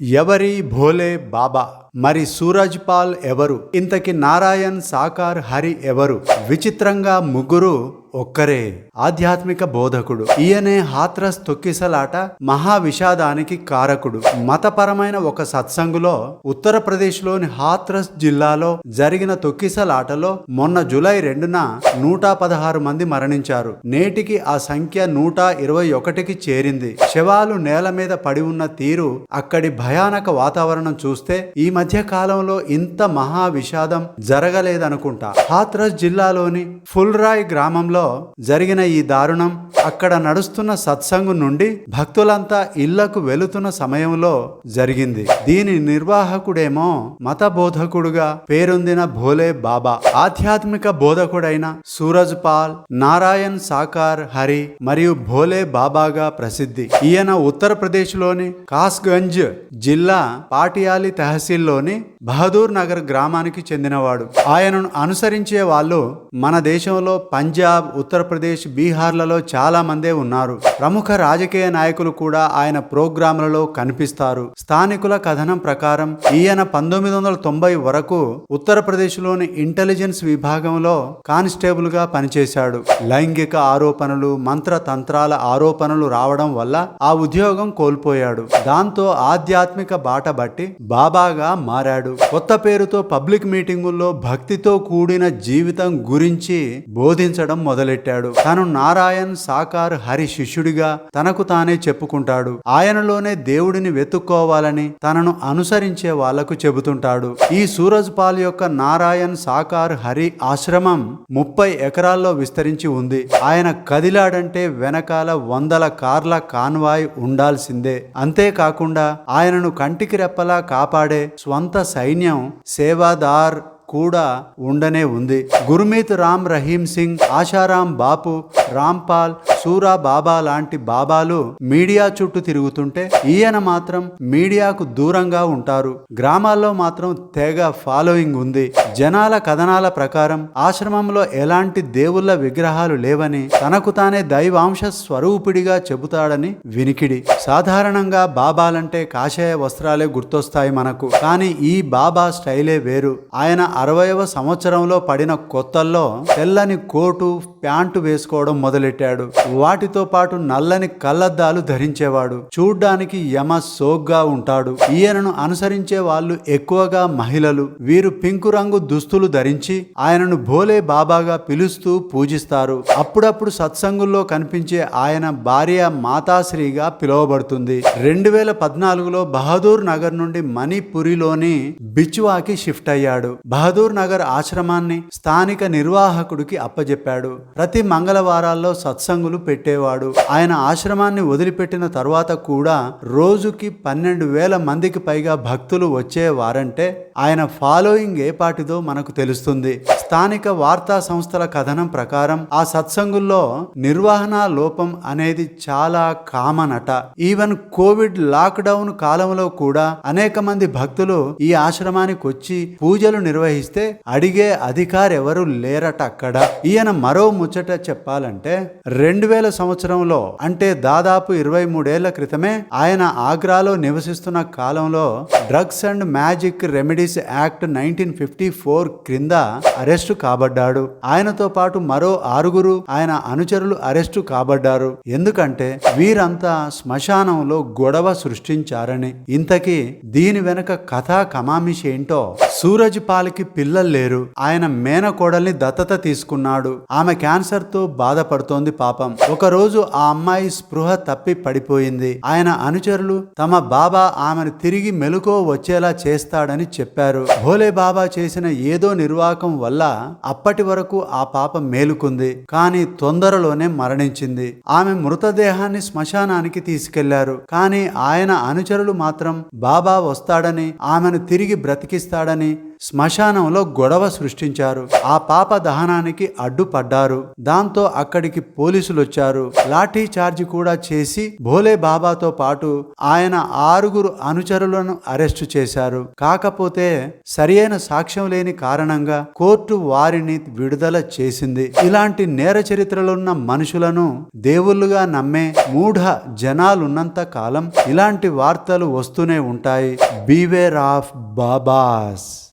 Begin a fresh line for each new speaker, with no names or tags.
ఎవరి భోలే బాబా? మరి సూరజ్ పాల్ ఎవరు? ఇంతకి నారాయణ్ సాకార్ హరి ఎవరు? విచిత్రంగా ముగ్గురు ఒక్కరే ఆధ్యాత్మిక బోధకుడు. ఈయనే హాత్రస్ తొక్కిసలాట మహా విషాదానికి కారకుడు. మతపరమైన ఒక సత్సంగులో ఉత్తరప్రదేశ్లోని హాత్రస్ జిల్లాలో జరిగిన తొక్కిసలాటలో మొన్న జూలై 2న 116 మంది మరణించారు. నేటికి ఆ సంఖ్య 121కి చేరింది. శవాలు నేల మీద పడి ఉన్న తీరు, అక్కడి భయానక వాతావరణం చూస్తే ఈ మధ్య కాలంలో ఇంత మహా విషాదం జరగలేదనుకుంటా. హాత్రస్ జిల్లాలోని ఫుల్రాయ్ గ్రామంలో జరిగిన ఈ దారుణం అక్కడ నడుస్తున్న సత్సంగు నుండి భక్తులంతా ఇళ్లకు వెళుతున్న సమయంలో జరిగింది. దీని నిర్వాహకుడేమో మత బోధకుడుగా పేరొందిన భోలే బాబా. ఆధ్యాత్మిక బోధకుడైన సూరజ్ పాల్, నారాయణ్ సాకార్ హరి మరియు భోలే బాబాగా ప్రసిద్ధి. ఈయన ఉత్తరప్రదేశ్ లోని కాస్గంజ్ జిల్లా పాటియాలి తహసీల్లోని బహదూర్ నగర్ గ్రామానికి చెందినవాడు. ఆయనను అనుసరించే వాళ్ళు మన దేశంలో పంజాబ్, ఉత్తరప్రదేశ్, బీహార్లలో చాలా మందే ఉన్నారు. ప్రముఖ రాజకీయ నాయకులు కూడా ఆయన ప్రోగ్రాంలలో కనిపిస్తారు. స్థానికుల కథనం ప్రకారం ఈయన 1990 వరకు ఉత్తరప్రదేశ్లోని ఇంటెలిజెన్స్ విభాగంలో కానిస్టేబుల్ గా పనిచేశాడు. లైంగిక ఆరోపణలు, మంత్రతంత్రాల ఆరోపణలు రావడం వల్ల ఆ ఉద్యోగం కోల్పోయాడు. దాంతో ఆధ్యాత్మిక బాట బట్టి బాబాగా మారాడు. కొత్త పేరుతో పబ్లిక్ మీటింగుల్లో భక్తితో కూడిన జీవితం గురించి బోధించడం మొదలెట్టాడు. తను నారాయణ్ సాకార్ హరి శిష్యుడిగా తనకు తానే చెప్పుకుంటాడు. ఆయనలోనే దేవుడిని వెతుక్కోవాలని తనను అనుసరించే వాళ్లకు చెబుతుంటాడు. ఈ సూరజ్ పాల్ యొక్క నారాయణ్ సాకార్ హరి ఆశ్రమం 30 ఎకరాల్లో విస్తరించి ఉంది. ఆయన కదిలాడంటే వెనకాల 100 కార్ల కాన్వాయ్ ఉండాల్సిందే. అంతేకాకుండా ఆయనను కంటికి రెప్పలా కాపాడే స్వంత సైన్యం, సేవాదార్ కూడా ఉండనే ఉంది. గుర్మీత్ రామ్ రహీం సింగ్, ఆశారాం బాపు, రాంపాల్, సూరా బాబా లాంటి బాబాలు మీడియా చుట్టూ తిరుగుతుంటే ఈయన మాత్రం మీడియాకు దూరంగా ఉంటారు. గ్రామాల్లో మాత్రం తెగ ఫాలోయింగ్ ఉంది. జనాల కథనాల ప్రకారం ఆశ్రమంలో ఎలాంటి దేవుళ్ళ విగ్రహాలు లేవని, తనకు తానే దైవాంశ స్వరూపుడిగా చెబుతాడని వినికిడి. సాధారణంగా బాబాలంటే కాషాయ వస్త్రాలే గుర్తొస్తాయి మనకు. కానీ ఈ బాబా స్టైలే వేరు. ఆయన 60వ సంవత్సరంలో పడిన కొత్తల్లో తెల్లని కోటు, ప్యాంటు వేసుకోవడం మొదలెట్టాడు. వాటితో పాటు నల్లని కళ్ళద్దాలు ధరించేవాడు. చూడ్డానికి యమ సోగ్గా ఉంటాడు. ఈయనను అనుసరించే వాళ్ళు ఎక్కువగా మహిళలు. వీరు పింకు రంగు దుస్తులు ధరించి ఆయనను భోలే బాబాగా పిలుస్తూ పూజిస్తారు. అప్పుడప్పుడు సత్సంగుల్లో కనిపించే ఆయన భార్య మాతాశ్రీగా పిలువబడుతుంది. 2014లో బహదూర్ నగర్ నుండి మణిపురిలోని బిచ్వాకి షిఫ్ట్ అయ్యాడు. బహదూర్ నగర్ ఆశ్రమాన్ని స్థానిక నిర్వాహకుడికి అప్పజెప్పాడు. ప్రతి మంగళవారాల్లో సత్సంగులు పెట్టేవాడు. ఆయన ఆశ్రమాన్ని వదిలిపెట్టిన తర్వాత కూడా రోజుకి 12,000 మందికి పైగా భక్తులు వచ్చేవారంటే ఆయన ఫాలోయింగ్ ఏపాటిదో మనకు తెలుస్తుంది. స్థానిక వార్తా సంస్థల కథనం ప్రకారం ఆ సత్సంగుల్లో నిర్వహణ లోపం అనేది చాలా కామన్ అట. ఈవెన్ కోవిడ్ లాక్డౌన్ కాలంలో కూడా అనేక మంది భక్తులు ఈ ఆశ్రమానికి వచ్చి పూజలు నిర్వహిస్తే అడిగే అధికారెవరు లేరట అక్కడ. ఈయన మరో ముచ్చట చెప్పాలంటే 2000 సంవత్సరంలో, అంటే దాదాపు 23 ఏళ్ల క్రితమే ఆయన ఆగ్రాలో నివసిస్తున్న కాలంలో drugs and magic remedies act 1954 క్రింద అరెస్టు కాబడ్డాడు. ఆయనతో పాటు మరో 6 ఆయన అనుచరులు అరెస్టు కాబడ్డారు. ఎందుకంటే వీరంతా శ్మశానంలో గొడవ సృష్టించారని. ఇంతకీ దీని వెనక కథా కమామిషి ఏంటో. సూరజ్ పాల్కి పిల్లలు లేరు. ఆయన మేనకోడల్ని దత్తత తీసుకున్నాడు. ఆమె క్యాన్సర్ తో బాధపడుతోంది పాపం. ఒకరోజు ఆ అమ్మాయి స్పృహ తప్పి పడిపోయింది. ఆయన అనుచరులు తమ బాబా ఆమెను తిరిగి మెలకువ వచ్చేలా చేస్తాడని చెప్పారు. భోలే బాబా చేసిన ఏదో నిర్వాకం వల్ల అప్పటి వరకు ఆ పాప మేలుకుంది. కానీ తొందరలోనే మరణించింది. ఆమె మృతదేహాన్ని శ్మశానానికి తీసుకెళ్లారు. కానీ ఆయన అనుచరులు మాత్రం బాబా వస్తాడని, ఆమెను తిరిగి బ్రతికిస్తాడని, శ్మశానంలో గొడవ సృష్టించారు. ఆ పాప దహనానికి అడ్డుపడ్డారు. దాంతో అక్కడికి పోలీసులు వచ్చారు. లాఠీ చార్జి కూడా చేసి భోలే బాబాతో పాటు ఆయన 6 అనుచరులను అరెస్టు చేశారు. కాకపోతే సరియైన సాక్ష్యం లేని కారణంగా కోర్టు వారిని విడుదల చేసింది. ఇలాంటి నేర చరిత్రలున్న మనుషులను దేవుళ్ళుగా నమ్మే మూఢ జనాలున్నంత కాలం ఇలాంటి వార్తలు వస్తూనే ఉంటాయి. Beware of babas.